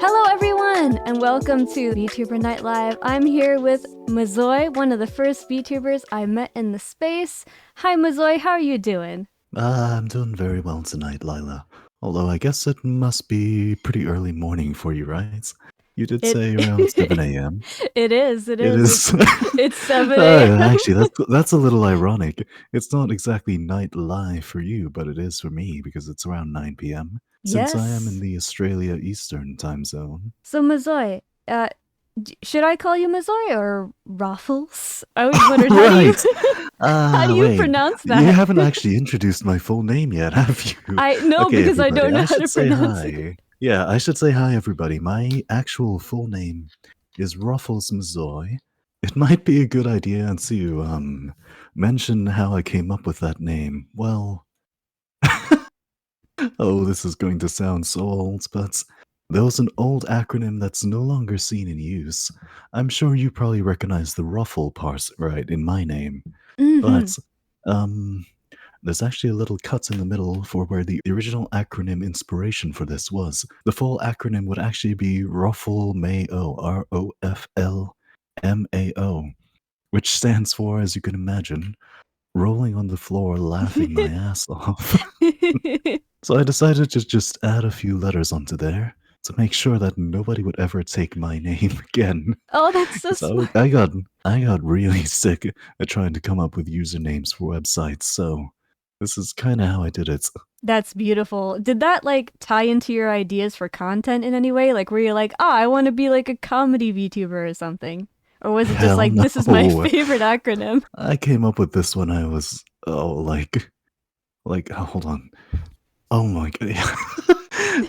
Hello, everyone, and welcome to VTuber Night Live. I'm here with Mazoy, one of the first VTubers I met in the space. Hi, Mazoy, how are you doing? I'm doing very well tonight, Lila. Although I guess it must be pretty early morning for you, right? You did It say around 7 a.m. it is. It It is. is. It's 7 a.m. Actually, that's a little ironic. It's not exactly night live for you, but it is for me because it's around 9 p.m. Since I am in Yes. the Australia Eastern time zone. So, Mazoy, should I call you Mazoy or Ruffles? I always wondered Right. how do you Wait. pronounce You that? haven't actually introduced my full name yet, have you? I know Okay, because I everybody. don't know I how to should say pronounce it. hi. Yeah, I should say hi, everybody. My actual full name is RoflsMazoy. It might be a good idea to mention how I came up with that name. Well, oh, this is going to sound so old, but there was an old acronym that's no longer seen in use. I'm sure you probably recognize the ruffle part, right, in my name. Mm-hmm. But um there's actually a little cut in the middle for where the original acronym inspiration for this was. The full acronym would actually be RoflsMazoy, ROFLMAO, which stands for, as you can imagine, rolling on the floor laughing my ass off. So I decided to just add a few letters onto there to make sure that nobody would ever take my name again. Oh, that's so Because smart. I got really sick at trying to come up with usernames for websites, so this is kind of how I did it. That's beautiful. Did that like tie into your ideas for content in any way? Like, were you like, oh, I want to be like a comedy VTuber or something? Or was it just Hell like, this is my no. favorite acronym? I came up with this when I was hold on. Oh my god.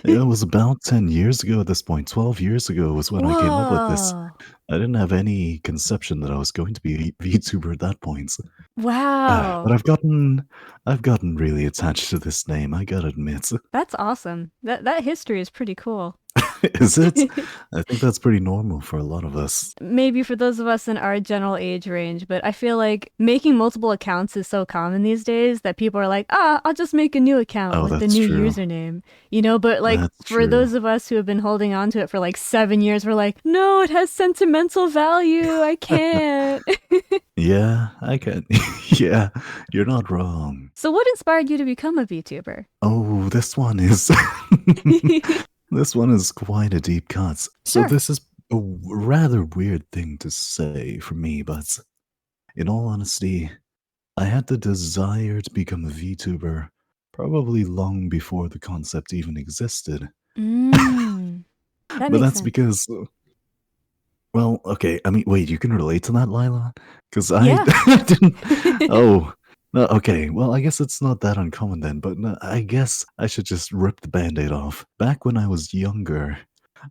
It was about 10 years ago at this point. 12 years ago was when I came up with this. Whoa. I didn't have any conception that I was going to be a VTuber at that point. But Wow. I've gotten really attached to this name, I gotta admit. That's awesome. That history is pretty cool. Is it? I think that's pretty normal for a lot of us. Maybe for those of us in our general age range, but I feel like making multiple accounts is so common these days that people are like, ah, I'll just make a new account Oh, with the that's new true. username, you know? But like That's for true. those of us who have been holding on to it for like 7 years, we're like, no, it has sentimental value. I can't. Yeah, I can. Yeah, you're not wrong. So, what inspired you to become a VTuber? Oh, this one is this one is quite a deep cut. So Sure. this is a rather weird thing to say for me, but in all honesty, I had the desire to become a VTuber probably long before the concept even existed. Mm, that But makes that's sense. because, well, okay, I mean, wait, you can relate to that, Lila? Because I Yeah. I didn't. Oh, no, okay, well, I guess it's not that uncommon then, but no, I guess I should just rip the band aid off. Back when I was younger,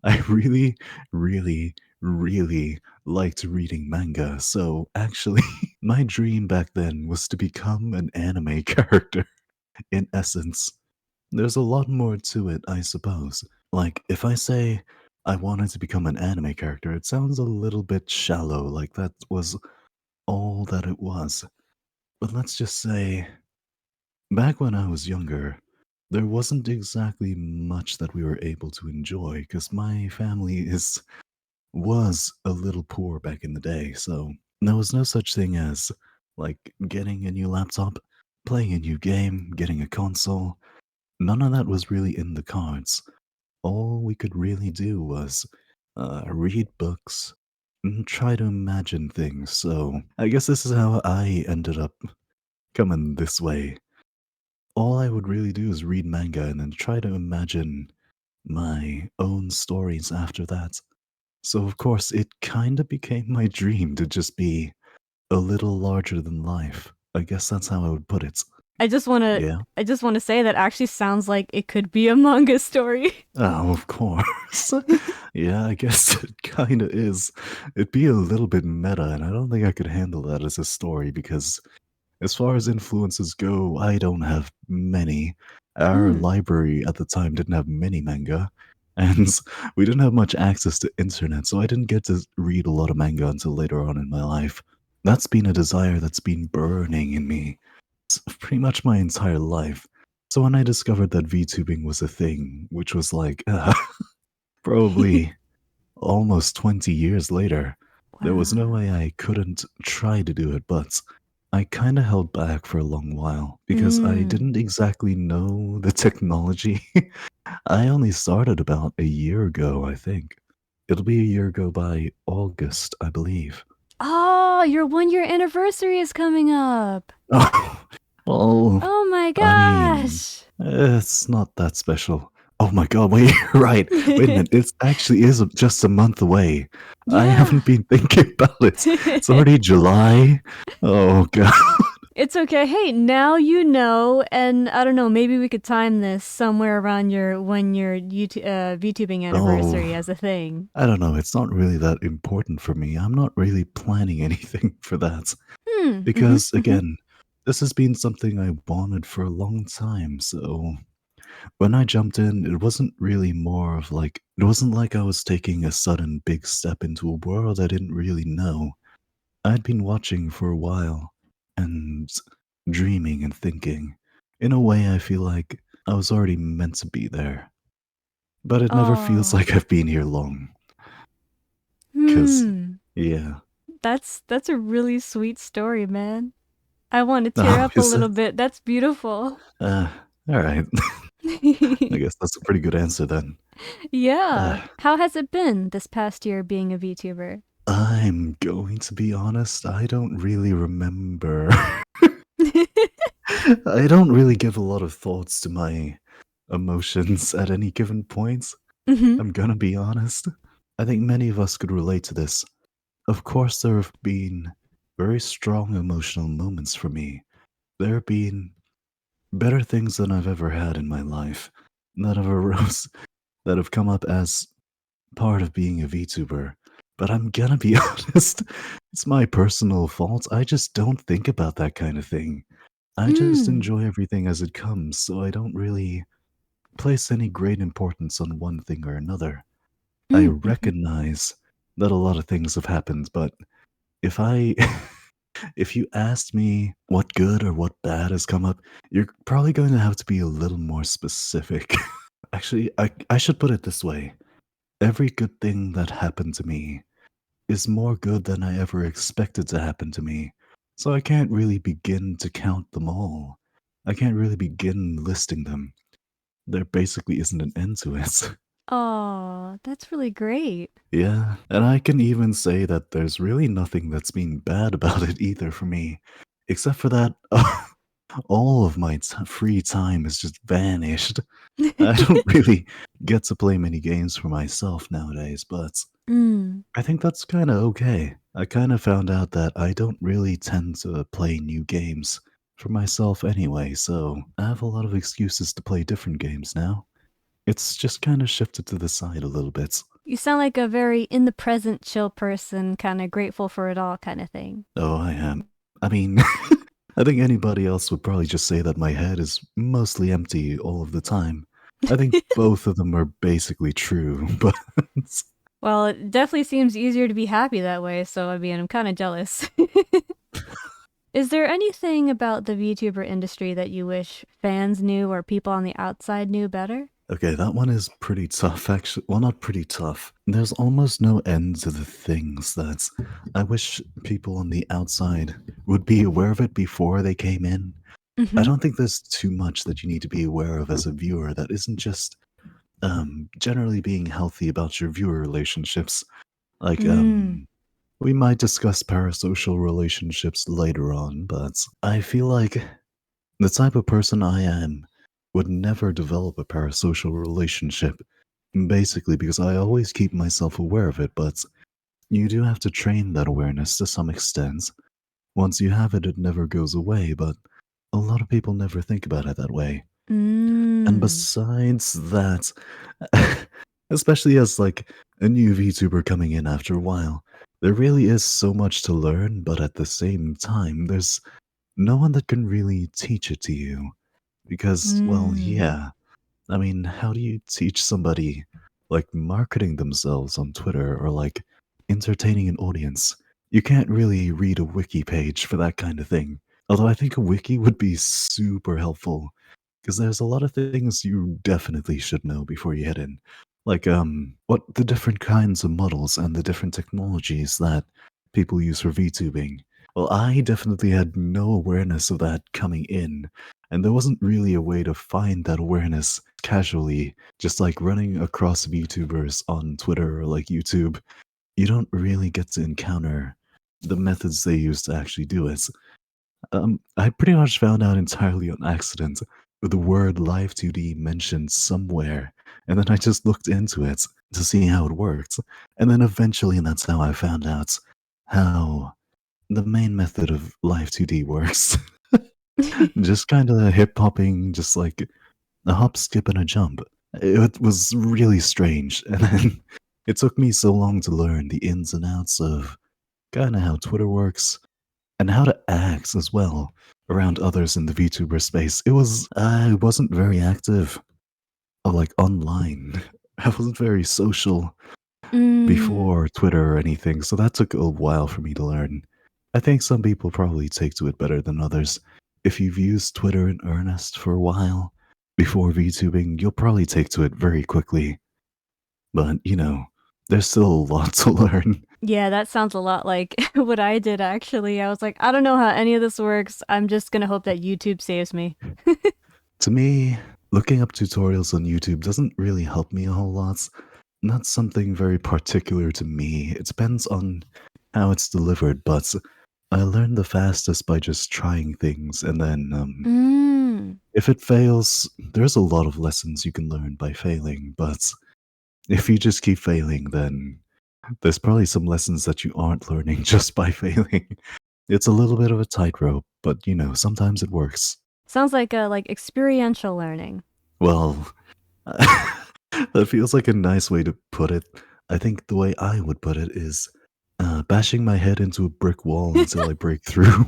I really, really, really liked reading manga. So actually, my dream back then was to become an anime character, in essence. There's a lot more to it, I suppose. Like, if I say I wanted to become an anime character, it sounds a little bit shallow, like that was all that it was. But let's just say, back when I was younger, there wasn't exactly much that we were able to enjoy because my family was a little poor back in the day, so there was no such thing as like getting a new laptop, playing a new game, getting a console. None of that was really in the cards. All we could really do was read books and try to imagine things. So I guess this is how I ended up coming this way. All I would really do is read manga and then try to imagine my own stories after that. So, of course, it kind of became my dream to just be a little larger than life. I guess that's how I would put it. I just want to Yeah. I just want to say that actually sounds like it could be a manga story. Oh, of course. Yeah, I guess it kind of is. It'd be a little bit meta, and I don't think I could handle that as a story because, as far as influences go, I don't have many. Our Mm. library at the time didn't have many manga, and we didn't have much access to internet, so I didn't get to read a lot of manga until later on in my life. That's been a desire that's been burning in me pretty much my entire life. So when I discovered that VTubing was a thing, which was like probably almost 20 years later. There was no Wow. way I couldn't try to do it, but I kind of held back for a long while because I Mm. didn't exactly know the technology. I only started about a year ago, I think. It'll be a year ago by August, I believe. Oh, your 1 year anniversary is coming up. Oh, well, Oh my I mean, gosh. it's not that special. Oh my god, wait, you're right. Wait a minute, it actually is just a month away. I Yeah. haven't been thinking about it. It's already July. Oh god. It's okay. Hey, now you know, and I don't know, maybe we could time this somewhere around your 1 year VTubing Oh, anniversary as a thing. I don't know. It's not really that important for me. I'm not really planning anything for that. Hmm. Mm-hmm. Because, Mm-hmm. again, this has been something I wanted for a long time. So when I jumped in, it wasn't really more of like, it wasn't like I was taking a sudden big step into a world I didn't really know. I'd been watching for a while and dreaming and thinking. In a way, I feel like I was already meant to be there. But it never feels Oh. like I've been here long. Because, Hmm. yeah. That's a really sweet story, man. I want to tear Oh, up a is little it? bit. That's beautiful. Uh, alright. I guess that's a pretty good answer then. Yeah. Uh, How has it been this past year being a VTuber? I'm going to be honest, I don't really remember. I don't really give a lot of thoughts to my emotions at any given point. Mm-hmm. I'm gonna be honest. I think many of us could relate to this. Of course, there have been very strong emotional moments for me. There have been better things than I've ever had in my life that have arose that have come up as part of being a VTuber. But I'm gonna be honest, it's my personal fault. I just don't think about that kind of thing. I just Mm. enjoy everything as it comes, so I don't really place any great importance on one thing or another. I Mm. Mm-hmm. recognize that a lot of things have happened, but if I if you asked me what good or what bad has come up, you're probably going to have to be a little more specific. Actually, I should put it this way. Every good thing that happened to me is more good than I ever expected to happen to me. So I can't really begin to count them all. I can't really begin listing them. There basically isn't an end to it. Oh, that's really great. Yeah, and I can even say that there's really nothing that's been bad about it either for me, except for that all of my free time has just vanished. I don't really get to play many games for myself nowadays, but Mm. I think that's kind of okay. I kind of found out that I don't really tend to play new games for myself anyway, so I have a lot of excuses to play different games now. It's just kind of shifted to the side a little bit. You sound like a very in the present, chill person, kind of grateful for it all kind of thing. Oh, I am. I mean, I think anybody else would probably just say that my head is mostly empty all of the time. I think both of them are basically true, but Well, it definitely seems easier to be happy that way, so I mean, I'm kind of jealous. Is there anything about the VTuber industry that you wish fans knew or people on the outside knew better? okay, that one is pretty tough, actually. Well, not pretty tough. There's almost no end to the things that I wish people on the outside would be aware of it before they came in. I Mm-hmm. don't think there's too much that you need to be aware of as a viewer that isn't just generally being healthy about your viewer relationships. Like, Mm. we might discuss parasocial relationships later on, but I feel like the type of person I am would never develop a parasocial relationship, basically because I always keep myself aware of it, but you do have to train that awareness to some extent. Once you have it, it never goes away, but a lot of people never think about it that way. And Mm. besides that, especially as like a new VTuber coming in after a while, there really is so much to learn, but at the same time, there's no one that can really teach it to you. Because, well, Mm. yeah. I mean, how do you teach somebody like marketing themselves on Twitter or like entertaining an audience? You can't really read a wiki page for that kind of thing. Although I think a wiki would be super helpful because there's a lot of things you definitely should know before you head in. like what the different kinds of models and the different technologies that people use for VTubing. Well, I definitely had no awareness of that coming in, and there wasn't really a way to find that awareness casually, just like running across VTubers on Twitter or like YouTube. You don't really get to encounter the methods they use to actually do it. I pretty much found out entirely on accident with the word Live 2D mentioned somewhere, and then I just looked into it to see how it worked, and then eventually that's how I found out how the main method of Live 2D works. Just kind of hip hopping, just like a hop, skip, and a jump. It was really strange, and then it took me so long to learn the ins and outs of kind of how Twitter works and how to act as well around others in the VTuber space. I wasn't very active, like online. I wasn't very social Mm. before Twitter or anything, so that took a while for me to learn. I think some people probably take to it better than others. If you've used Twitter in earnest for a while before VTubing, you'll probably take to it very quickly. But, there's still a lot to learn. Yeah, that sounds a lot like what I did actually. I was like, I don't know how any of this works. I'm just gonna hope that YouTube saves me. To me, looking up tutorials on YouTube doesn't really help me a whole lot. Not something very particular to me. It depends on how it's delivered, but I learn the fastest by just trying things, and then Mm. if it fails, there's a lot of lessons you can learn by failing, but if you just keep failing, then there's probably some lessons that you aren't learning just by failing. It's a little bit of a tightrope, but sometimes it works. Sounds like a experiential learning. Well, that feels like a nice way to put it. I think the way I would put it is bashing my head into a brick wall until I break through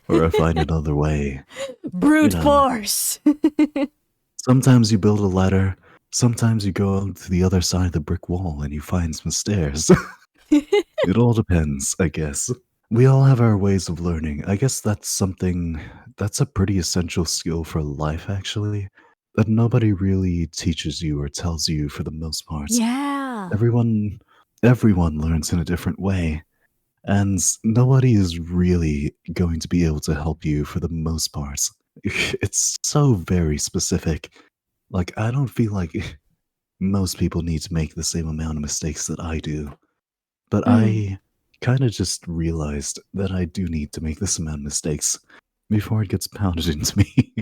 or I find another way. You Brute know, force. sometimes you build a ladder, sometimes you go out to the other side of the brick wall and you find some stairs. It all depends, I guess. We all have our ways of learning. I guess that's a pretty essential skill for life, actually, that nobody really teaches you or tells you for the most part. Yeah. Everyone, everyone learns in a different way, and nobody is really going to be able to help you for the most part. It's so very specific. Like, I don't feel like most people need to make the same amount of mistakes that I do. But Mm. I kind of just realized that I do need to make this amount of mistakes before it gets pounded into me.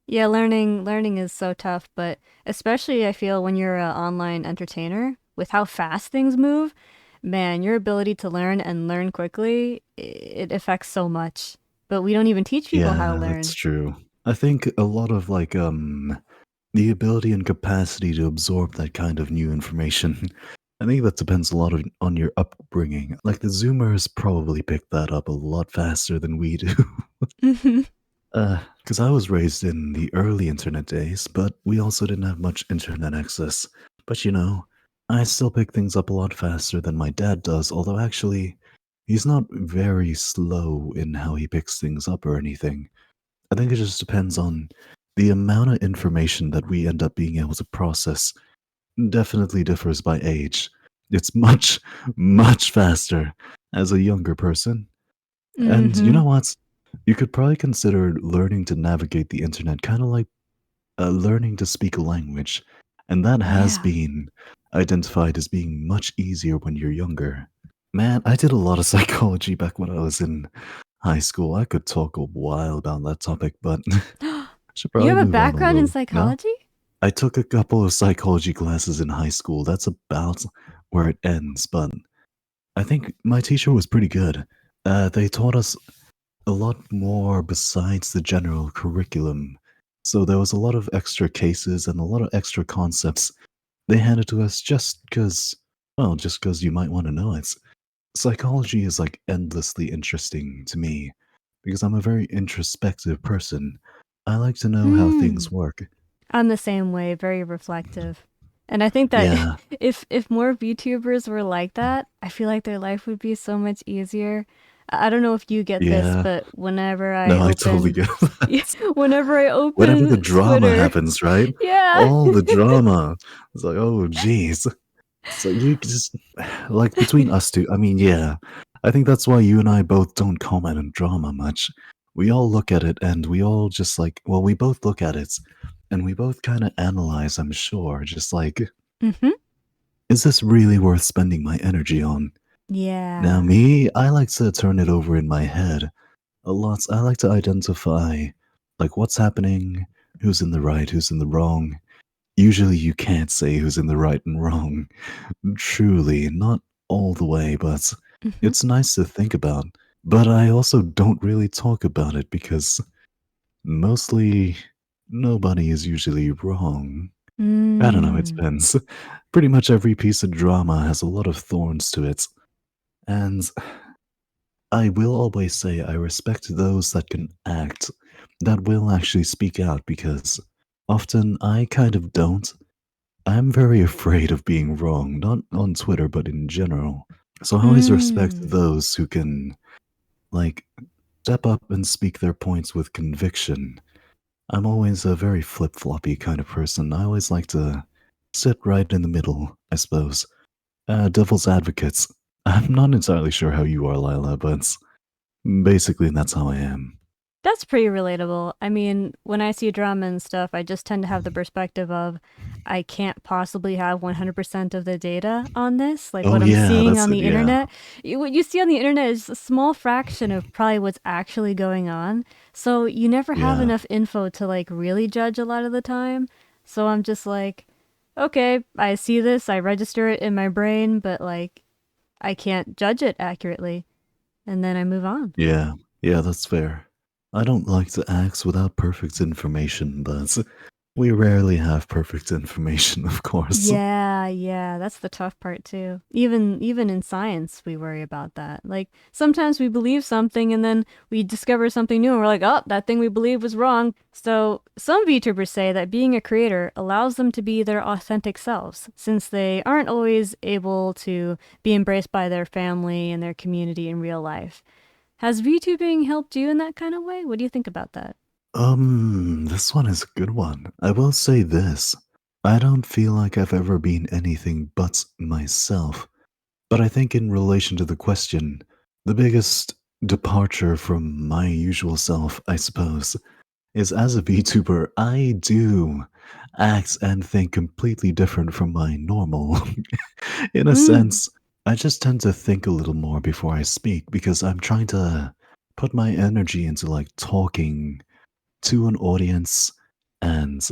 Yeah, learning is so tough, but especially I feel when you're an online entertainer, with how fast things move, man, your ability to learn and learn quickly, it affects so much. But we don't even teach people how to Yeah, that's learn. true. I think a lot of like the ability and capacity to absorb that kind of new information. I think that depends a lot on your upbringing. Like the Zoomers probably picked that up a lot faster than we do. Hmm. Because I was raised in the early internet days, but we also didn't have much internet access. But I still pick things up a lot faster than my dad does, although actually, he's not very slow in how he picks things up or anything. I think it just depends on the amount of information that we end up being able to process. Definitely differs by age. It's much, much faster as a younger person. And you Hmm. know what? You could probably consider learning to navigate the internet kind of like learning to speak a language. And that has Yeah. been identified as being much easier when you're younger. Man, I did a lot of psychology back when I was in high school. I could talk a while about that topic, but I should You probably have a move on a background in little. No? psychology? I took a couple of psychology classes in high school. That's about where it ends, but I think my teacher was pretty good. They taught us a lot more besides the general curriculum. So there was a lot of extra cases and a lot of extra concepts they handed to us just because you might want to know it. Psychology is like endlessly interesting to me because I'm a very introspective person. I like to know how Mm. things work. I'm the same way, very reflective. And I think that if more VTubers were like that, I feel like their life would be so much easier. I don't know if you get this, Yeah. but whenever I No, I totally open, get that. whenever I Whenever the open drama Twitter, happens, right? yeah. All the drama. It's like, oh, jeez. So you just like between us two. I mean, yeah, I think that's why you and I both don't comment on drama much. We all look at it and we all just like, well, we both look at it and we both kind of analyze. I'm sure, just like, Mm-hmm. is this really worth spending my energy on? Now, Yeah. me, I like to turn it over in my head a lot. I like to identify like what's happening, who's in the right, who's in the wrong. Usually, you can't say who's in the right and wrong. Truly, not all the way, but Mm-hmm. it's nice to think about. But I also don't really talk about it because mostly nobody is usually wrong. I don't know, it Mm. depends. Pretty much every piece of drama has a lot of thorns to it. And I will always say I respect those that can act, that will actually speak out because often I kind of don't. I'm very afraid of being wrong, not on Twitter, but in general. So I always respect Mm. those who can, like, step up and speak their points with conviction. I'm always a very flip floppy kind of person. I always like to sit right in the middle, I suppose. Devil's advocates. I'm not entirely sure how you are, Lila, but basically that's how I am. That's pretty relatable. I mean, when I see drama and stuff, I just tend to have the perspective of I can't possibly have 100% of the data on this. Like Oh, what I'm yeah, seeing that's on it, the yeah. internet, what you see on the internet is a small fraction of probably what's actually going on. So you never have Yeah. enough info to like really judge a lot of the time. So I'm just like, okay, I see this, I register it in my brain, but like I can't judge it accurately. And then I move on. Yeah, yeah, that's fair. I don't like to act without perfect information, but we rarely have perfect information, of course. Yeah, yeah, that's the tough part too. Even in science, we worry about that. Like sometimes we believe something and then we discover something new and we're like, "Oh, that thing we believed was wrong." So, some VTubers say that being a creator allows them to be their authentic selves since they aren't always able to be embraced by their family and their community in real life. Has VTubing helped you in that kind of way? What do you think about that? This one is a good one. I will say this. I don't feel like I've ever been anything but myself. But I think in relation to the question, the biggest departure from my usual self, I suppose, is as a VTuber, I do act and think completely different from my normal. In a Mm. sense, I just tend to think a little more before I speak because I'm trying to put my energy into like talking to an audience and,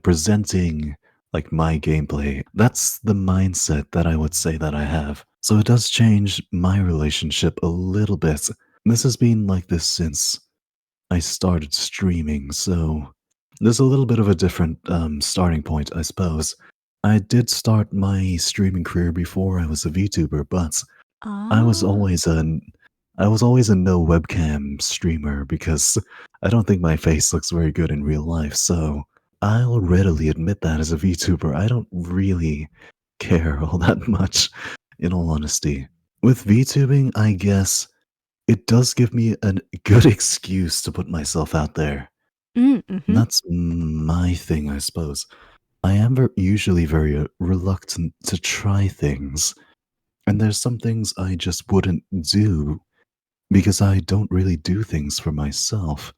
presenting like my gameplay. That's the mindset that I would say that I have. So it does change my relationship a little bit. This has been like this since I started streaming, so there's a little bit of a different starting point, I suppose. I did start my streaming career before I was a VTuber, but I was Ah. always a I was always a no webcam streamer because I don't think my face looks very good in real life. So I'll readily admit that as a VTuber, I don't really care all that much, in all honesty. With VTubing, I guess it does give me a good excuse to put myself out there. Mm, And mm-hmm. that's my thing, I suppose. I am usually very reluctant to try things, and there's some things I just wouldn't do because I don't really do things for myself.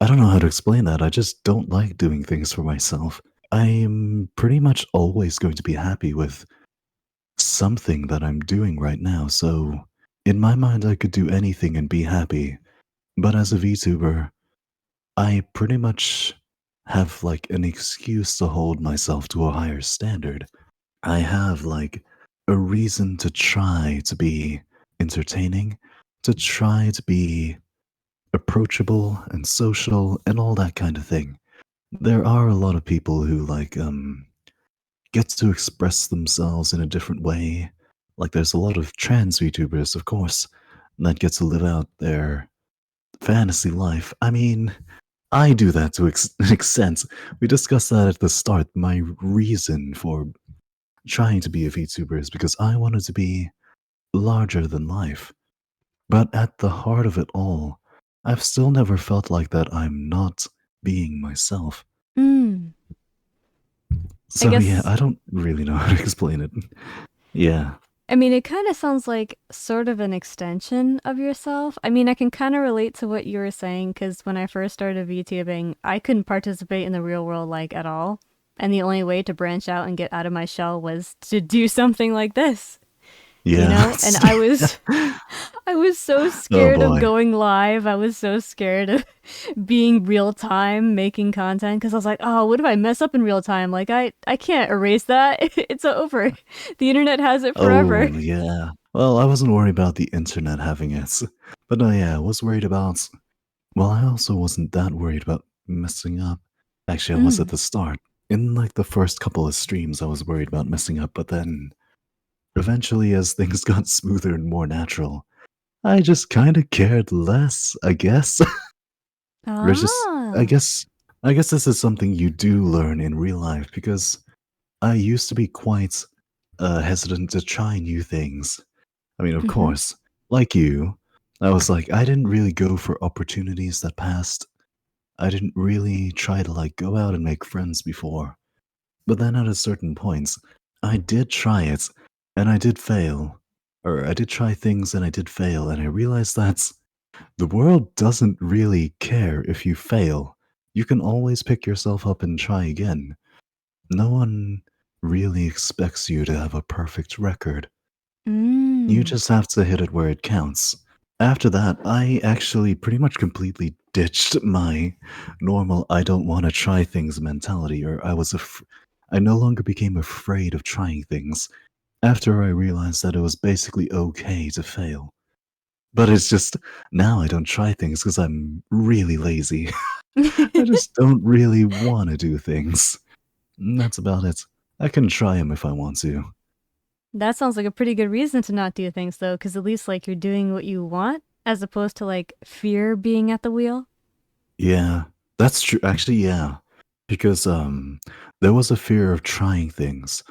I don't know how to explain that. I just don't like doing things for myself. I'm pretty much always going to be happy with something that I'm doing right now. So, in my mind, I could do anything and be happy. But as a VTuber, I pretty much have like an excuse to hold myself to a higher standard. I have like a reason to try to be entertaining, to try to be approachable and social and all that kind of thing. There are a lot of people who like get to express themselves in a different way. Like there's a lot of trans VTubers, of course, that get to live out their fantasy life. I mean, I do that to an extent. We discussed that at the start. My reason for trying to be a VTuber is because I wanted to be larger than life. But at the heart of it all, I've still never felt like that I'm not being myself. Mm. I So yeah, guess I don't really know how to explain it. Yeah. I mean, it kind of sounds like sort of an extension of yourself. I mean, I can kind of relate to what you were saying because when I first started VTubing, I couldn't participate in the real world like at all. And the only way to branch out and get out of my shell was to do something like this, you Yeah. know? And I was so Oh scared of boy. going live. I was so scared of being real time making content because I was like, oh, what if I mess up in real time? Like I can't erase that. It's over. The internet has it forever. Oh yeah. Well, I wasn't worried about the internet having it. But no, yeah, I was worried about. Well, I also wasn't that worried about messing up. Actually, I was at Mm. the start. In like the first couple of streams, I was worried about messing up, but then eventually, as things got smoother and more natural, I just kind of cared less, I guess. Or just, I Ah. guess, I guess this is something you do learn in real life because I used to be quite hesitant to try new things. I mean, of Mm-hmm. course, like you, I was like, I didn't really go for opportunities that passed. I didn't really try to like go out and make friends before. But then at a certain point, I did try it and I did fail. Or I did try things and I did fail, and I realized that the world doesn't really care if you fail. You can always pick yourself up and try again. No one really expects you to have a perfect record. You Mm. just have to hit it where it counts. After that, I actually pretty much completely ditched my normal I don't want to try things mentality, or I no longer became afraid of trying things after I realized that it was basically okay to fail. But it's just now I don't try things because I'm really lazy. I just don't really want to do things. And that's about it. I can try them if I want to. That sounds like a pretty good reason to not do things though, because at least like you're doing what you want as opposed to like fear being at the wheel. Yeah, that's true. Actually, yeah, because there was a fear of trying things.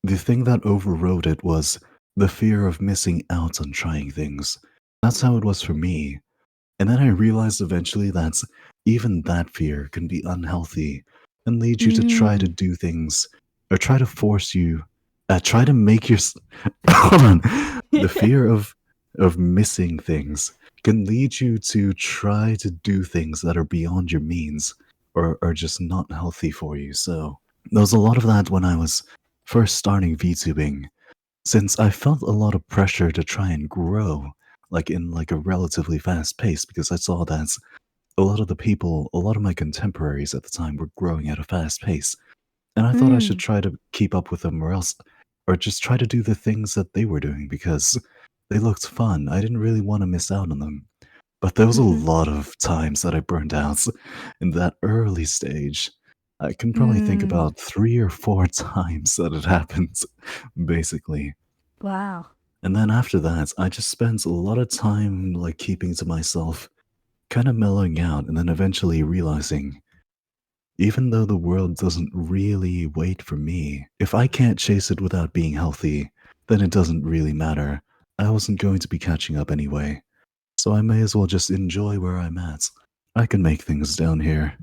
The thing that overrode it was the fear of missing out on trying things. That's how it was for me. And then I realized eventually that even that fear can be unhealthy and lead you to try to Mm. do things or try to force you, try to make your. Hold on. The fear of missing things can lead you to try to do things that are beyond your means or are just not healthy for you. So there was a lot of that when I was first starting VTubing, since I felt a lot of pressure to try and grow like in like a relatively fast pace because I saw that a lot of the people, a lot of my contemporaries at the time were growing at a fast pace. And I thought I should Mm. try to keep up with them or else, or just try to do the things that they were doing because they looked fun. I didn't really want to miss out on them. But there was a Mm-hmm. lot of times that I burned out in that early stage. I can probably think Mm. about 3 or 4 times that it happened, basically. Wow. And then after that, I just spent a lot of time like keeping to myself, kind of mellowing out, and then eventually realizing even though the world doesn't really wait for me, if I can't chase it without being healthy, then it doesn't really matter. I wasn't going to be catching up anyway, so I may as well just enjoy where I'm at. I can make things down here.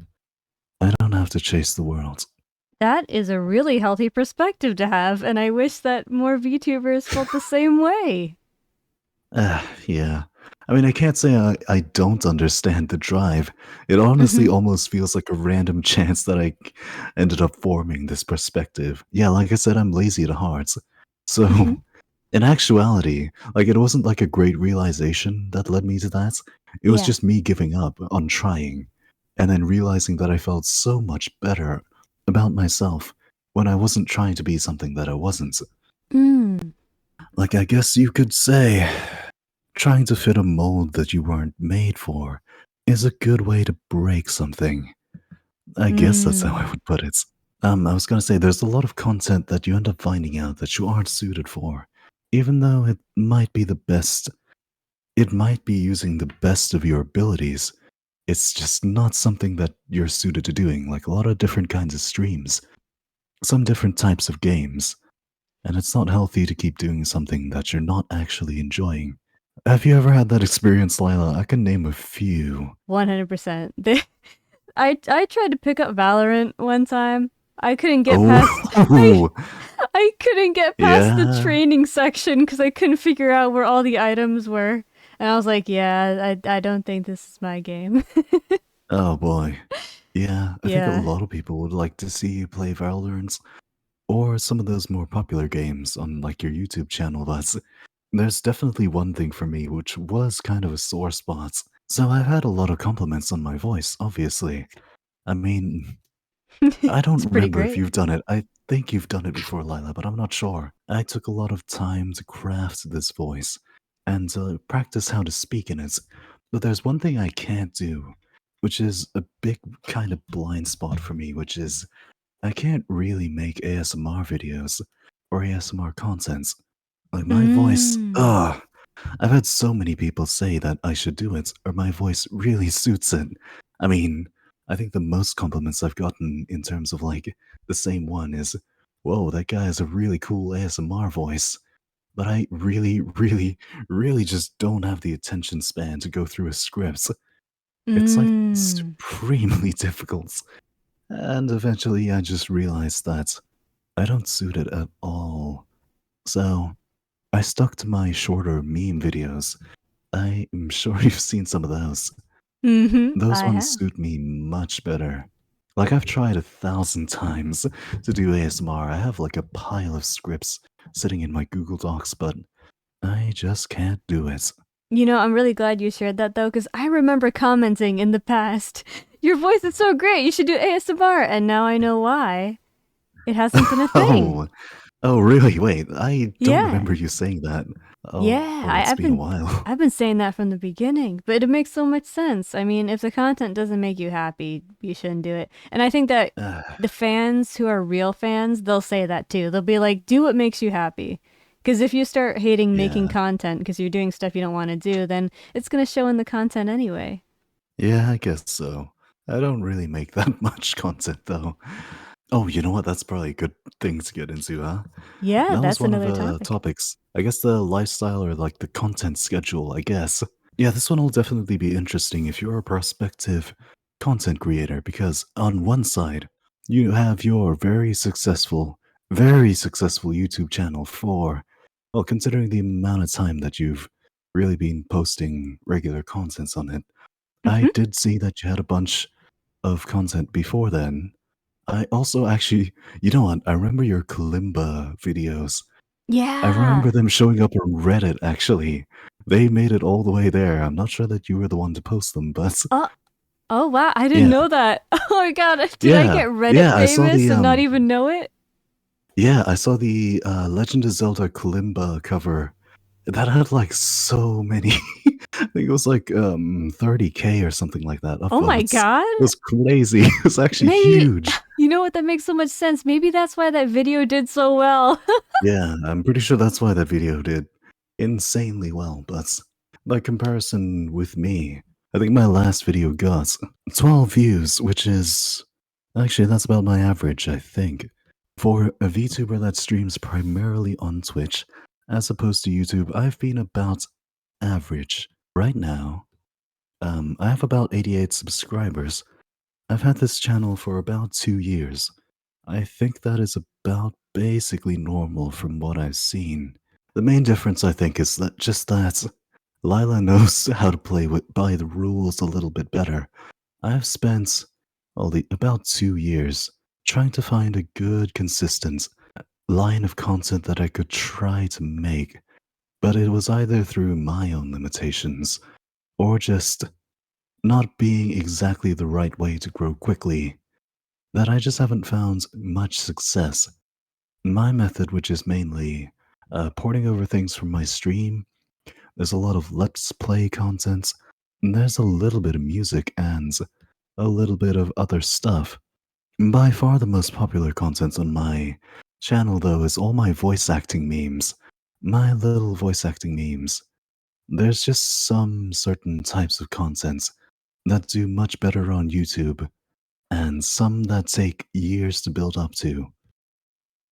I don't have to chase the world. That is a really healthy perspective to have, and I wish that more VTubers felt the same way. Yeah. I mean, I can't say I don't understand the drive. It honestly Mm-hmm. almost feels like a random chance that ended up forming this perspective. Yeah, like I said, I'm lazy at heart. Mm-hmm. So, in actuality, like it wasn't like a great realization that led me to that. It was Yeah. just me giving up on trying and then realizing that I felt so much better about myself when I wasn't trying to be something that I wasn't. Mm. Like, I guess you could say trying to fit a mold that you weren't made for is a good way to break something. I guess that's how I Mm. would put it. I was gonna say there's a lot of content that you end up finding out that you aren't suited for, even though it might be the best. It might be using the best of your abilities. It's just not something that you're suited to doing, like a lot of different kinds of streams, some different types of games, and it's not healthy to keep doing something that you're not actually enjoying. Have you ever had that experience, Lila? I can name a few. 100%. I tried to pick up Valorant one time. I couldn't get past I Oh, I couldn't get past the yeah. training section because I couldn't figure out where all the items were. And I was like, yeah, I don't think this is my game. Oh boy. Yeah, I think a Yeah. lot of people would like to see you play Valorant or some of those more popular games on like your YouTube channel, but there's definitely one thing for me which was kind of a sore spot. So I've had a lot of compliments on my voice, obviously. I mean, I don't It's pretty remember if great. you've done it. I think you've done it before, Lila, but I'm not sure. I took a lot of time to craft this voice and to practice how to speak in it. But there's one thing I can't do, which is a big kind of blind spot for me, which is I can't really make ASMR videos or ASMR content. Like my voice, Mm. ugh. I've had so many people say that I should do it, or my voice really suits it. I mean, I think the most compliments I've gotten in terms of like the same one is, whoa, that guy has a really cool ASMR voice. But I really, really, really just don't have the attention span to go through a script. It's like Mm. supremely difficult. And eventually I just realized that I don't suit it at all. So I stuck to my shorter meme videos. I am sure you've seen some of those. Mhm. Those I ones have. suit me much better. Like, I've tried 1,000 times to do ASMR. I have like a pile of scripts sitting in my Google Docs, but I just can't do it. You know, I'm really glad you shared that though, because I remember commenting in the past, your voice is so great, you should do ASMR, and now I know why. It hasn't been a thing. Oh, oh, really? Wait, I don't Yeah. remember you saying that. Yeah, Oh, it's been a while. I've been saying that from the beginning, but it makes so much sense. I mean, if the content doesn't make you happy, you shouldn't do it. And I think that the fans who are real fans, they'll say that too. They'll be like, "Do what makes you happy." Because if you start hating making Yeah. content because you're doing stuff you don't want to do, then it's going to show in the content anyway. Yeah, I guess so. I don't really make that much content though. Oh, you know what? That's probably a good thing to get into, huh? Yeah, That was that's one of another the topic. topics. I guess the lifestyle or like the content schedule, I guess. Yeah, this one will definitely be interesting if you're a prospective content creator because on one side, you have your very successful YouTube channel for, well, considering the amount of time that you've really been posting regular contents on it. I Hmm. did see that you had a bunch of content before then. I also actually, you know what? I remember your Kalimba videos. I remember Yeah. them showing up on Reddit, actually. They made it all the way there. I'm not sure that you were the one to post them, but Oh, oh wow, I didn't yeah. know that. Oh my god, did I Yeah. get Reddit Yeah, I saw famous and not even know it? the Legend of Zelda Kalimba cover. That had like so many I think it was like 30K or something like that Oh my upvotes. god. It was crazy. It was actually Maybe huge. you know what, that makes so much sense. Maybe that's why that video did so well. Yeah, I'm pretty sure that's why that video did insanely well, but by comparison with me, I think my last video got 12 views, which is actually that's about my average, I think. For a VTuber that streams primarily on Twitch, as opposed to YouTube, I've been about average. Right now, I have about 88 subscribers. I've had this channel for about 2 years. I think that is about basically normal from what I've seen. The main difference, I think, is that Lila knows how to play by the rules a little bit better. I've spent about 2 years trying to find a good, consistent line of content that I could try to make, but it was either through my own limitations or just not being exactly the right way to grow quickly that I just haven't found much success. My method, which is mainly porting over things from my stream, there's a lot of let's play content, and there's a little bit of music and a little bit of other stuff. By far the most popular content on my channel, though, is all my voice acting memes. My little voice acting memes. There's just some certain types of content that do much better on YouTube, and some that take years to build up to.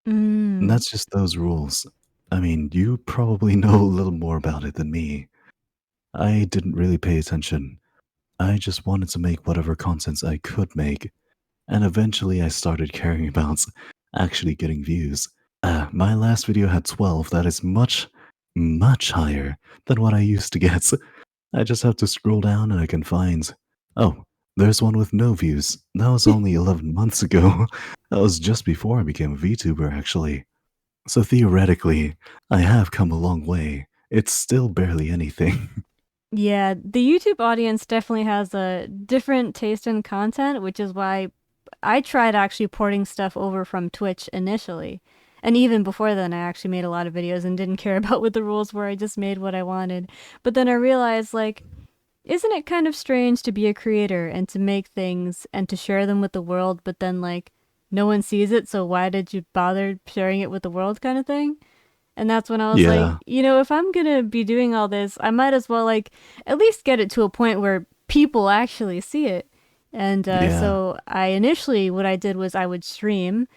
And Mm. that's just those rules. I mean, you probably know a little more about it than me. I didn't really pay attention. I just wanted to make whatever contents I could make, and eventually I started caring about actually getting views. My last video had 12. That is much, much higher than what I used to get. I just have to scroll down and I can find, oh, there's one with no views. That was only 11 months ago. That was just before I became a VTuber, actually. So theoretically, I have come a long way. It's still barely anything. Yeah, the YouTube audience definitely has a different taste in content, which is why I tried actually porting stuff over from Twitch initially. And even before then, I actually made a lot of videos and didn't care about what the rules were. I just made what I wanted. But then I realized, like, isn't it kind of strange to be a creator and to make things and to share them with the world, but then, like, no one sees it, so why did you bother sharing it with the world kind of thing? And that's when I was like, Yeah, if I'm gonna be doing all this, I might as well, like, at least get it to a point where people actually see it. And yeah. so I initially, what I did was I would stream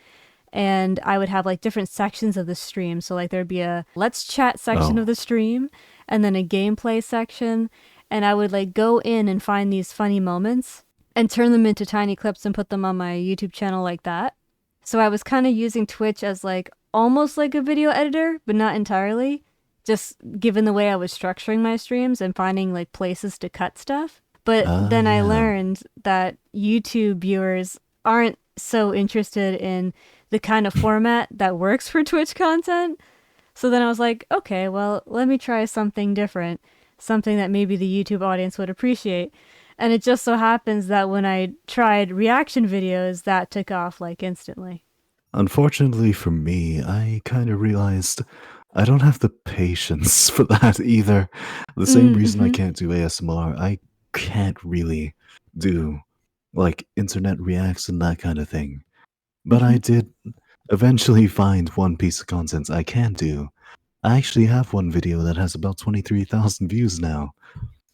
and I would have like different sections of the stream. So, like, there'd be a let's chat section of Oh, the stream and then a gameplay section. And I would like go in and find these funny moments and turn them into tiny clips and put them on my YouTube channel like that. So I was kind of using Twitch as like almost like a video editor, but not entirely, just given the way I was structuring my streams and finding like places to cut stuff. But then I yeah. learned that YouTube viewers aren't so interested in the kind of format that works for Twitch content. So then I was like, okay, well, let me try something different, something that maybe the YouTube audience would appreciate. And it just so happens that when I tried reaction videos, that took off like instantly. Unfortunately for me, I kind of realized I don't have the patience for that either. The same reason I Mm-hmm. can't do ASMR, I can't really do like internet reacts and that kind of thing. But Mm-hmm. I did eventually find one piece of content I can do. I actually have one video that has about 23,000 views now.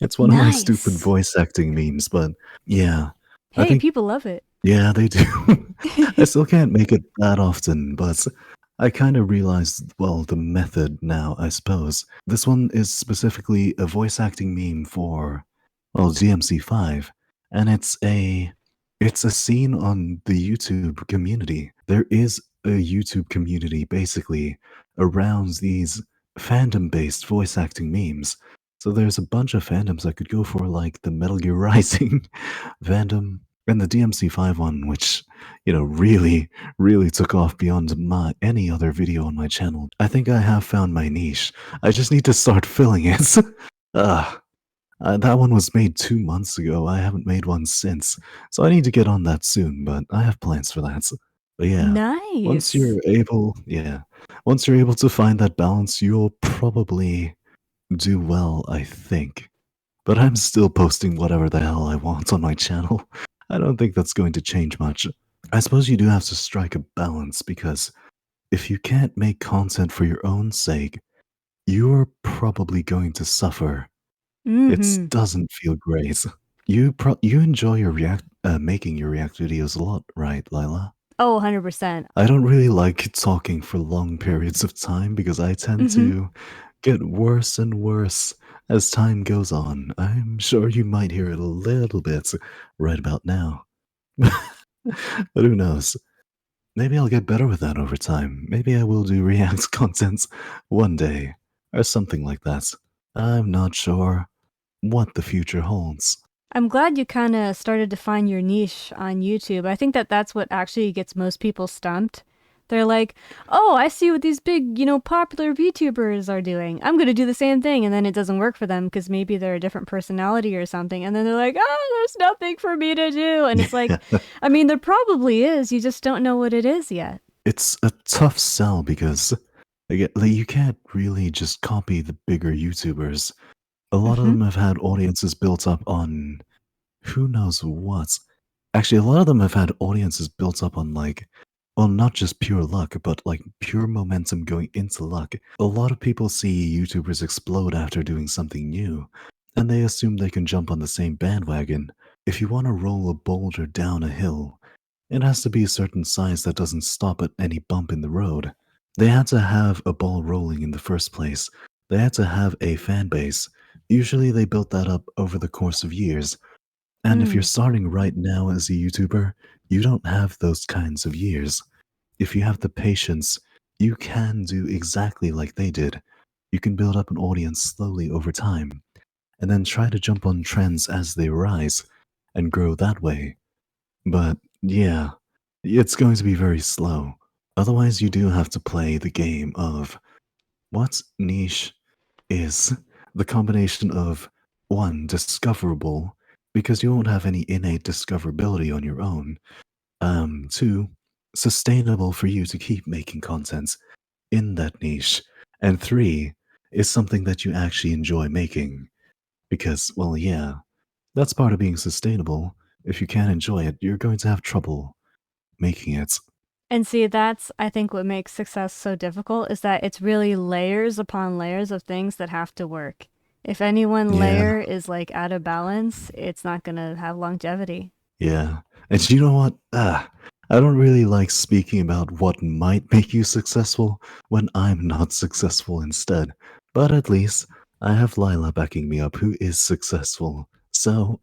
It's one of my stupid Nice. voice acting memes, but yeah, I Hey, think, people love it. yeah, they do. I still can't make it that often, but I kind of realized, well, the method now, I suppose. This one is specifically a voice acting meme for, well, GMC5, and it's a scene on the YouTube community. There is a YouTube community basically around these fandom-based voice acting memes. So there's a bunch of fandoms I could go for, like the Metal Gear Rising fandom and the DMC5 one, which, really, really took off beyond any other video on my channel. I think I have found my niche. I just need to start filling it. Ugh. That one was made 2 months ago. I haven't made one since. So I need to get on that soon, but I have plans for that. But yeah, Nice. once you're able to find that balance, you'll probably do well, I think. But I'm still posting whatever the hell I want on my channel. I don't think that's going to change much. I suppose you do have to strike a balance because if you can't make content for your own sake, you're probably going to suffer. It Mm-hmm. doesn't feel great. You enjoy your making your react videos a lot, right, Lila? Oh, 100%. I don't really like talking for long periods of time because I tend Mm-hmm. to get worse and worse as time goes on. I'm sure you might hear it a little bit right about now. But who knows? Maybe I'll get better with that over time. Maybe I will do React content one day, or something like that. I'm not sure what the future holds. I'm glad you kind of started to find your niche on YouTube. I think that that's what actually gets most people stumped. They're like, oh, I see what these big, popular VTubers are doing. I'm going to do the same thing. And then it doesn't work for them because maybe they're a different personality or something. And then they're like, oh, there's nothing for me to do. And it's like, I mean, there probably is. You just don't know what it is yet. It's a tough sell because like, you can't really just copy the bigger YouTubers. A lot of Mm-hmm. them have had audiences built up on who knows what. Actually, a lot of them have had audiences built up on like, well, not just pure luck, but like pure momentum going into luck. A lot of people see YouTubers explode after doing something new, and they assume they can jump on the same bandwagon. If you want to roll a boulder down a hill, it has to be a certain size that doesn't stop at any bump in the road. They had to have a ball rolling in the first place. They had to have a fan base Usually they built that up over the course of years. And if you're Mm. starting right now as a YouTuber, you don't have those kinds of years. If you have the patience, you can do exactly like they did. You can build up an audience slowly over time, and then try to jump on trends as they rise and grow that way. But yeah, it's going to be very slow. Otherwise, you do have to play the game of what niche is the combination of one, discoverable, because you won't have any innate discoverability on your own, two, sustainable for you to keep making content in that niche, and three, is something that you actually enjoy making. Because, well, yeah, that's part of being sustainable. If you can't enjoy it, you're going to have trouble making it. And see, that's, I think, what makes success so difficult is that it's really layers upon layers of things that have to work. If any one Yeah, layer is like out of balance, it's not going to have longevity. yeah. And you know what? I don't really like speaking about what might make you successful when I'm not successful instead. But at least I have Lila backing me up, who is successful. So,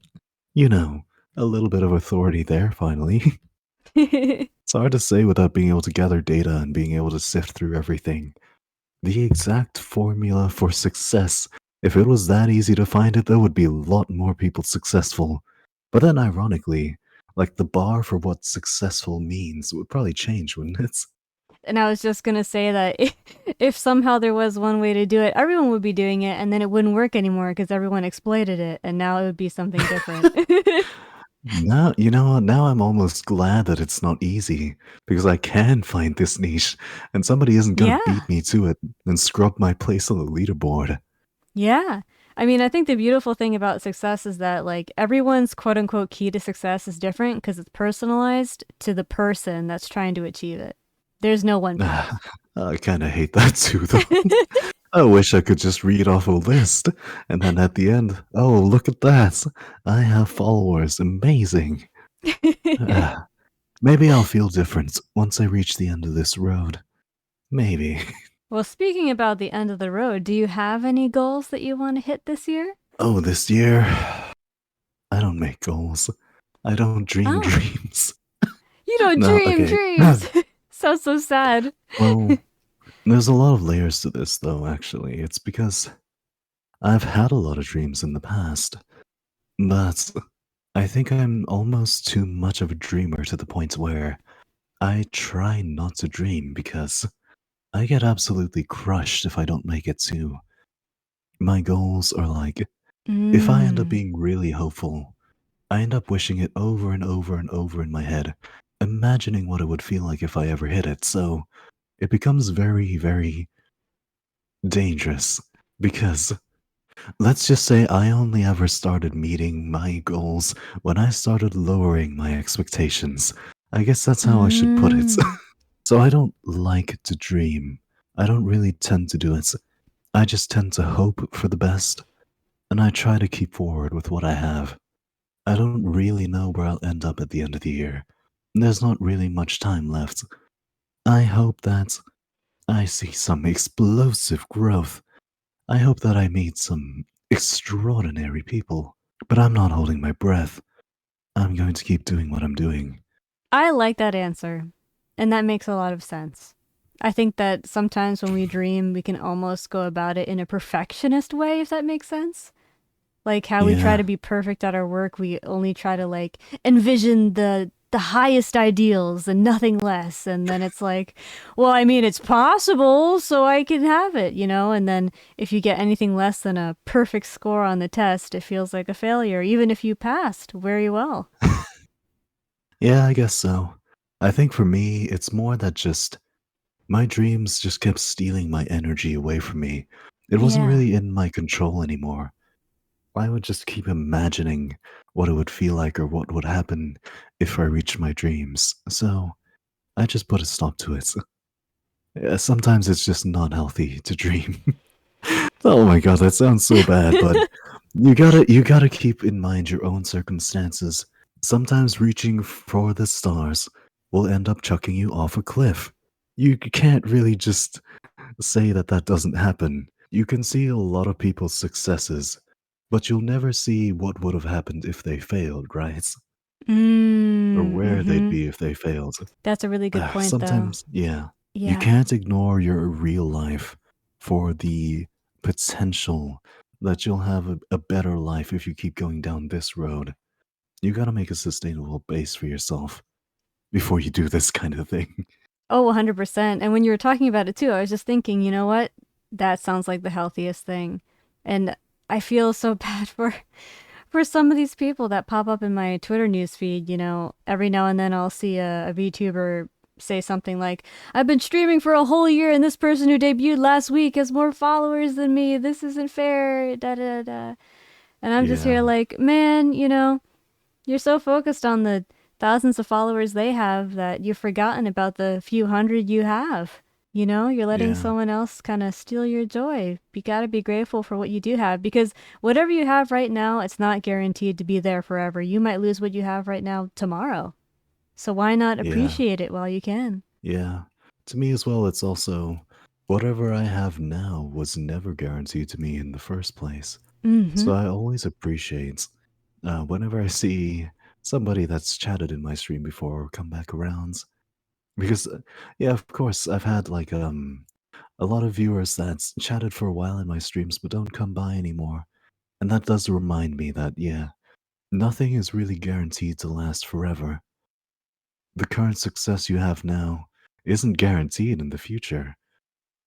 you know, a little bit of authority there, finally. It's hard to say without being able to gather data and being able to sift through everything. The exact formula for success, if it was that easy to find it, there would be a lot more people successful. But then, ironically, like the bar for what successful means would probably change, wouldn't it? And I was just going to say that if somehow there was one way to do it, everyone would be doing it, and then it wouldn't work anymore because everyone exploited it, and now it would be something different. Now, you know what? Now I'm almost glad that it's not easy because I can find this niche and somebody isn't gonna Yeah. beat me to it and scrub my place on the leaderboard. Yeah. I mean, I think the beautiful thing about success is that, like, everyone's quote unquote key to success is different because it's personalized to the person that's trying to achieve it. There's no one path. I kind of hate that too, though. I wish I could just read off a list and then at the end, oh, look at that. I have followers. Amazing. Ah, maybe I'll feel different once I reach the end of this road. Maybe. Well, speaking about the end of the road, do you have any goals that you want to hit this year? Oh, this year, I don't make goals. I don't dream Oh, dreams. you don't No, dream okay. dreams. Sounds so sad. Well, there's a lot of layers to this, though, actually. It's because I've had a lot of dreams in the past, but I think I'm almost too much of a dreamer to the point where I try not to dream because I get absolutely crushed if I don't make it to my goals. Or like, if I end up Mm. being really hopeful, I end up wishing it over and over and over in my head, imagining what it would feel like if I ever hit it. So it becomes very, very dangerous because let's just say I only ever started meeting my goals when I started lowering my expectations. I guess that's how I should put it. Mm. So I don't like to dream. I don't really tend to do it. I just tend to hope for the best, and I try to keep forward with what I have. I don't really know where I'll end up at the end of the year. There's not really much time left. I hope that I see some explosive growth. I hope that I meet some extraordinary people. But I'm not holding my breath. I'm going to keep doing what I'm doing. I like that answer, and that makes a lot of sense. I think that sometimes when we dream, we can almost go about it in a perfectionist way, if that makes sense. Like how we try Yeah. to be perfect at our work, we only try to like envision the highest ideals and nothing less. And then it's like, well, I mean, it's possible, so I can have it, you know? And then if you get anything less than a perfect score on the test, it feels like a failure, even if you passed very well. Yeah, I guess so. I think for me, it's more that just my dreams just kept stealing my energy away from me. It wasn't Yeah. really in my control anymore. I would just keep imagining what it would feel like or what would happen if I reached my dreams. So I just put a stop to it. Sometimes it's just not healthy to dream. Oh my god, that sounds so bad, but you gotta keep in mind your own circumstances. Sometimes reaching for the stars will end up chucking you off a cliff. You can't really just say that that doesn't happen. You can see a lot of people's successes but you'll never see what would have happened if they failed, right? Or where they'd Mm-hmm. be if they failed. That's a really good point, though. Sometimes, yeah, you Yeah. can't ignore your real life for the potential that you'll have a better life if you keep going down this road. You gotta make a sustainable base for yourself before you do this kind of thing. Oh, 100%. And when you were talking about it too, I was just thinking, you know what? That sounds like the healthiest thing. And I feel so bad for some of these people that pop up in my Twitter newsfeed. Every now and then I'll see a VTuber say something like, I've been streaming for a whole year and this person who debuted last week has more followers than me. This isn't fair. Da da da. And I'm just here Yeah, like, man, you're so focused on the thousands of followers they have that you've forgotten about the few hundred you have. You're letting yeah, someone else kind of steal your joy. You got to be grateful for what you do have because whatever you have right now, it's not guaranteed to be there forever. You might lose what you have right now tomorrow. So why not yeah, appreciate it while you can? yeah. To me as well, it's also whatever I have now was never guaranteed to me in the first place. Mm-hmm. So I always appreciate whenever I see somebody that's chatted in my stream before come back around. Because, yeah, of course, I've had like a lot of viewers that's chatted for a while in my streams but don't come by anymore. And that does remind me that, yeah, nothing is really guaranteed to last forever. The current success you have now isn't guaranteed in the future.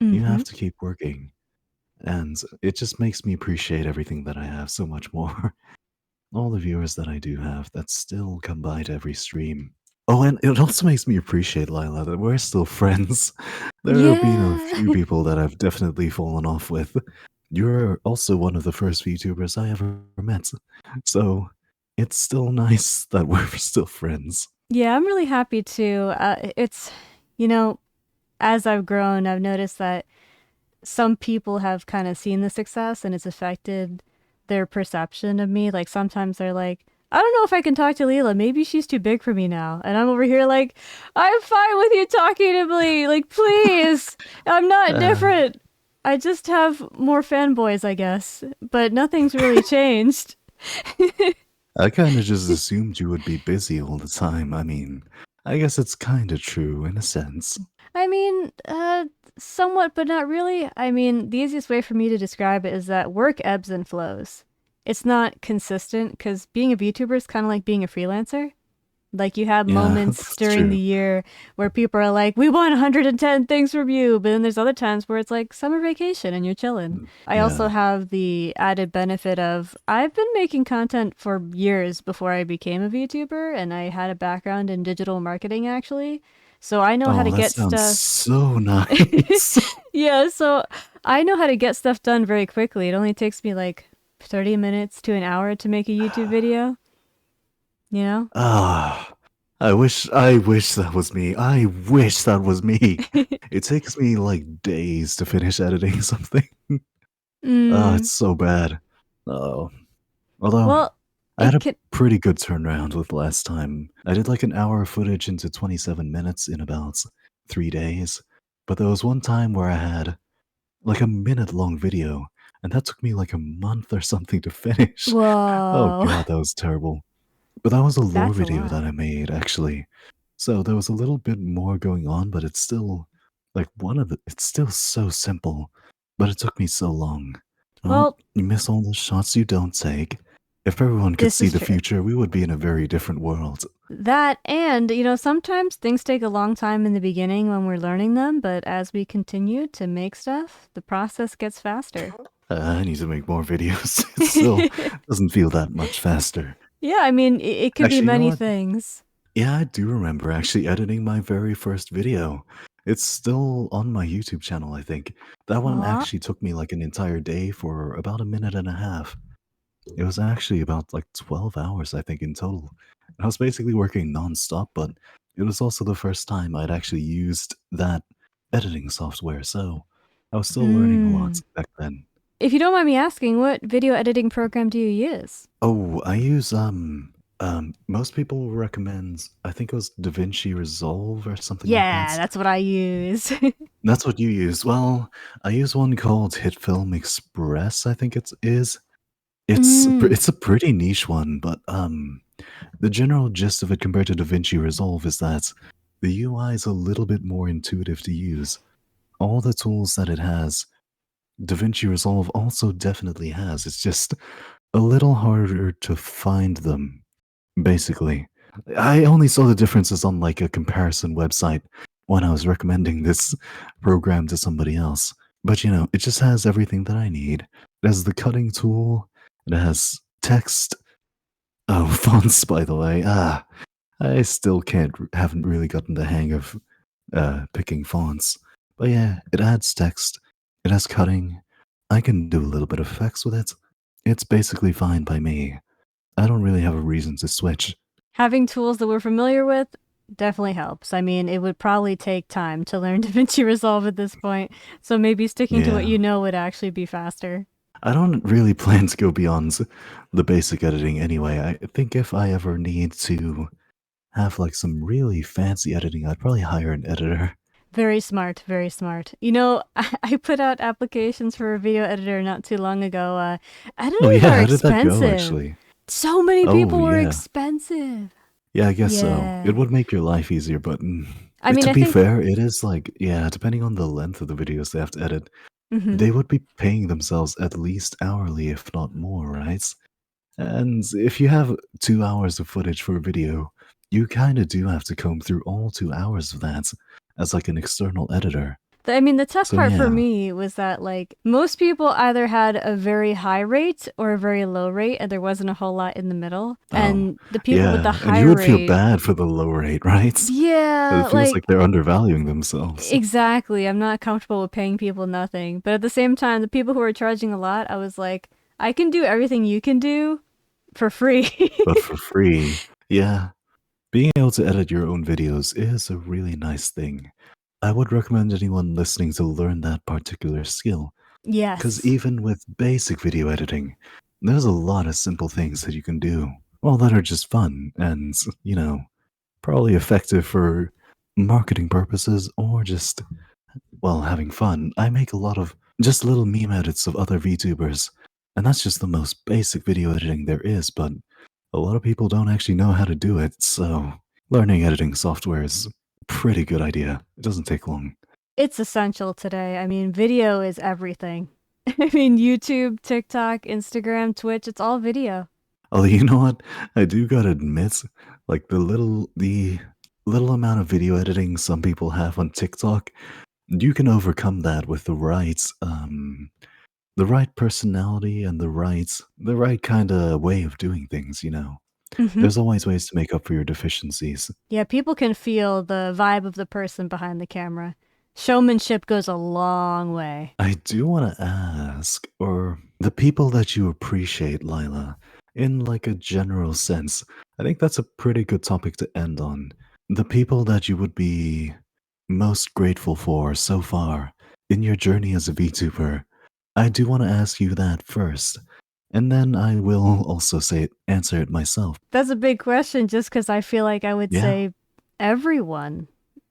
You Mm-hmm. have to keep working. And it just makes me appreciate everything that I have so much more. All the viewers that I do have that still come by to every stream. Oh, and it also makes me appreciate, Lila, that we're still friends. There have been a Yeah. few people that I've definitely fallen off with. You're also one of the first VTubers I ever met. So it's still nice that we're still friends. Yeah, I'm really happy too. You know, as I've grown, I've noticed that some people have kind of seen the success and it's affected their perception of me. Like sometimes they're like, I don't know if I can talk to Leela. Maybe she's too big for me now. And I'm over here like, I'm fine with you talking to me. Like, please. I'm not Uh, different. I just have more fanboys, I guess. But nothing's really changed. I kind of just assumed you would be busy all the time. I mean, I guess it's kind of true in a sense. I mean, somewhat, but not really. I mean, the easiest way for me to describe it is that work ebbs and flows. It's not consistent because being a VTuber is kind of like being a freelancer. Like you have Yeah, moments that's during the true. year where people are like, "We want 110 things from you," but then there's other times where it's like summer vacation and you're chilling. I also Yeah. have the added benefit of I've been making content for years before I became a VTuber, and I had a background in digital marketing actually, so I know how to Oh, that get sounds stuff. so nice. Yeah, so I know how to get stuff done very quickly. It only takes me like 30 minutes to an hour to make a YouTube video, you know? Ah, I wish that was me. I wish that was me. It takes me like days to finish editing something. Oh, Mm, it's so bad. Oh, although well, I had it a can. pretty good turnaround with last time. I did like an hour of footage into 27 minutes in about 3 days. But there was one time where I had like a minute long video, and that took me like a month or something to finish. Oh Whoa, god, that was terrible. But that was a lore that's a video lot. that I made, actually. So there was a little bit more going on, but it's still like it's still so simple, but it took me so long. Well, Well, you miss all the shots you don't take. If everyone could this see is the true. future, we would be in a very different world. That and, sometimes things take a long time in the beginning when we're learning them, but as we continue to make stuff, the process gets faster. I need to make more videos. It still doesn't feel that much faster. Yeah, I mean, it could be Actually, you know many what? things. Yeah, I do remember actually editing my very first video. It's still on my YouTube channel, I think. That one Aw. actually took me like an entire day for about a minute and a half. It was actually about like 12 hours, I think, in total. I was basically working nonstop, but it was also the first time I'd actually used that editing software, so I was still learning a lot Mm. back then. If you don't mind me asking, what video editing program do you use? Oh, I use most people recommend I think it was DaVinci Resolve or something like Yeah, that. that's what I use. That's what you use. Well, I use one called HitFilm Express, I think it is. Mm. It's a pretty niche one, but the general gist of it compared to DaVinci Resolve is that the UI is a little bit more intuitive to use. All the tools that it has, DaVinci Resolve also definitely has. It's just a little harder to find them, basically. I only saw the differences on like a comparison website when I was recommending this program to somebody else. But you know, it just has everything that I need. It has the cutting tool, it has text. Oh, fonts, by the way. I still haven't really gotten the hang of picking fonts. But yeah, it adds text, it has cutting. I can do a little bit of effects with it. It's basically fine by me. I don't really have a reason to switch. Having tools that we're familiar with definitely helps. I mean, it would probably take time to learn DaVinci Resolve at this point, so maybe sticking to what Yeah. you know would actually be faster. I don't really plan to go beyond the basic editing anyway. I think if I ever need to have like some really fancy editing, I'd probably hire an editor. Very smart, very smart. You know, I put out applications for a video editor not too long ago. Oh Editors yeah, are how did that go expensive. actually? So many Oh people were yeah. expensive. Yeah, I guess so. It Yeah. would make your life easier, but I mean, to I be think. fair, it is like, yeah, depending on the length of the videos they have to edit, Mhm. they would be paying themselves at least hourly, if not more, right? And if you have 2 hours of footage for a video, you kind of do have to comb through all 2 hours of that as like an external editor. I mean, the tough So part for yeah. me was that, like, most people either had a very high rate or a very low rate, and there wasn't a whole lot in the middle. Oh, And the people with the yeah. And high you would feel rate, bad for the low rate, right? It yeah, feels like like, they're undervaluing themselves. exactly. I'm not comfortable with paying people nothing. But at the same time, the people who are charging a lot, I was like, I can do everything you can do for free. But for free, yeah. Being able to edit your own videos is a really nice thing. I would recommend anyone listening to learn that particular skill, because Yes. even with basic video editing, there's a lot of simple things that you can do, well, that are just fun and, you know, probably effective for marketing purposes or just, well, having fun. I make a lot of just little meme edits of other VTubers, and that's just the most basic video editing there is, but a lot of people don't actually know how to do it, so learning editing software is a pretty good idea. It doesn't take long. It's essential today. I mean, video is everything. I mean, YouTube, TikTok, Instagram, Twitch, it's all video. Although you know what? I do gotta admit, like the little amount of video editing some people have on TikTok, you can overcome that with the right personality and the right kind of way of doing things, you know. Hmm. There's always ways to make up for your deficiencies. Yeah, people can feel the vibe of the person behind the camera. Showmanship goes a long way. I do want to ask, or the people that you appreciate, Lila, in like a general sense. I think that's a pretty good topic to end on. The people that you would be most grateful for so far in your journey as a VTuber. I do want to ask you that first, and then I will also answer it myself. That's a big question just because I feel like I would Yeah. say everyone,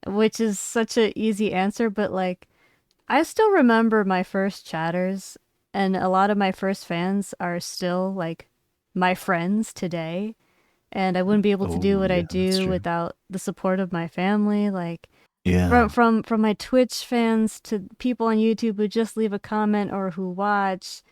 which is such an easy answer, but like, I still remember my first chatters, and a lot of my first fans are still like my friends today. And I wouldn't be able to do Oh, what I yeah, that's do true. without the support of my family. Like, from Yeah. from my Twitch fans to people on YouTube who just leave a comment or who watch,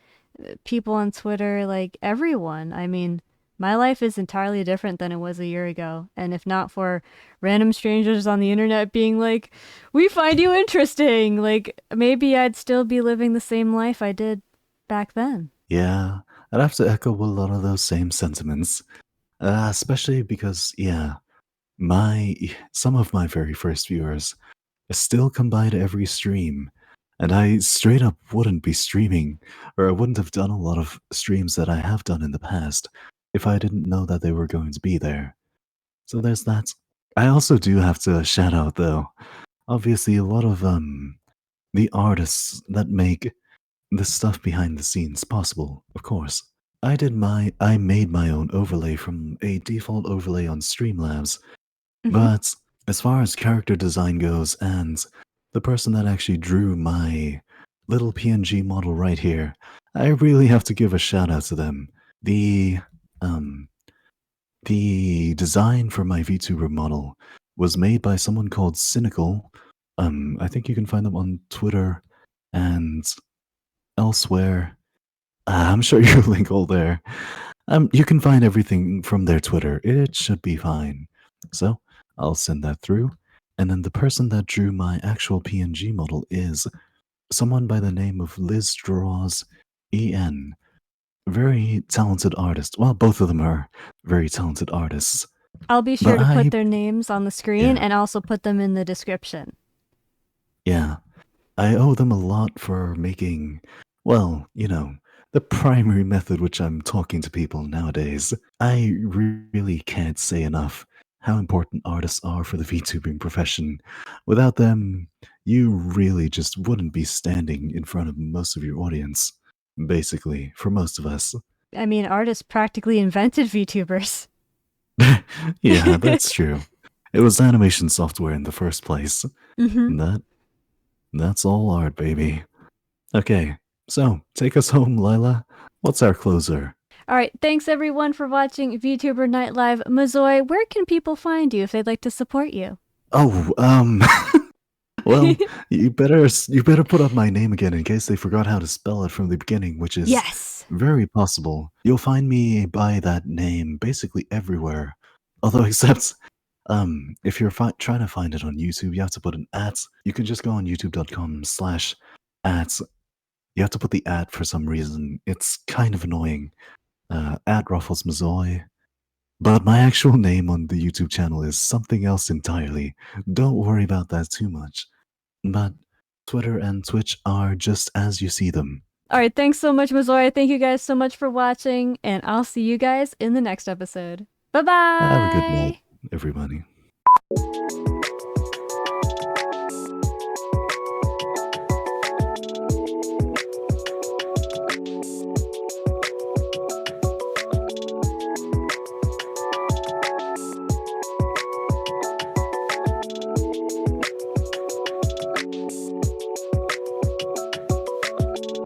people on Twitter, like everyone. I mean, my life is entirely different than it was a year ago. And if not for random strangers on the internet being like, "We find you interesting," like maybe I'd still be living the same life I did back then. Yeah. I'd have to echo a lot of those same sentiments. Especially because, yeah, my some of my very first viewers still come by to every stream, and I straight up wouldn't be streaming, or I wouldn't have done a lot of streams that I have done in the past if I didn't know that they were going to be there. So there's that. I also do have to shout out though, obviously a lot of the artists that make the stuff behind the scenes possible, of course. I made my own overlay from a default overlay on Streamlabs, Hmm. but as far as character design goes and the person that actually drew my little PNG model right here, I really have to give a shout out to them. The um the design for my VTuber model was made by someone called Cynical. I think you can find them on Twitter and elsewhere. I'm sure you'll link all there. You can find everything from their Twitter. It should be fine. So I'll send that through. And then the person that drew my actual PNG model is someone by the name of Liz Draws EN. Very talented artist. Well, both of them are very talented artists. I'll be sure But to put their names on the screen yeah. and also put them in the description. Yeah. I owe them a lot for making, well, the primary method which I'm talking to people nowadays. I really can't say enough how important artists are for the VTubing profession. Without them, you really just wouldn't be standing in front of most of your audience, basically, for most of us. I mean, artists practically invented VTubers. Yeah, that's true. It was animation software in the first place. Mm-hmm. That's all art, baby. Okay, so take us home, Lila. What's our closer? All right, thanks everyone for watching VTuber Night Live. Mazoy, where can people find you if they'd like to support you? Oh, well, you better put up my name again in case they forgot how to spell it from the beginning, which is Yes. very possible. You'll find me by that name basically everywhere. Although except if you're trying to find it on YouTube, you have to put an @ You can just go on youtube.com/@ You have to put the @ for some reason. It's kind of annoying. @RoflsMazoy. But my actual name on the YouTube channel is something else entirely. Don't worry about that too much. But Twitter and Twitch are just as you see them. All right, thanks so much, Mazoy. Thank you guys so much for watching, and I'll see you guys in the next episode. Bye-bye! Have a good night, everybody.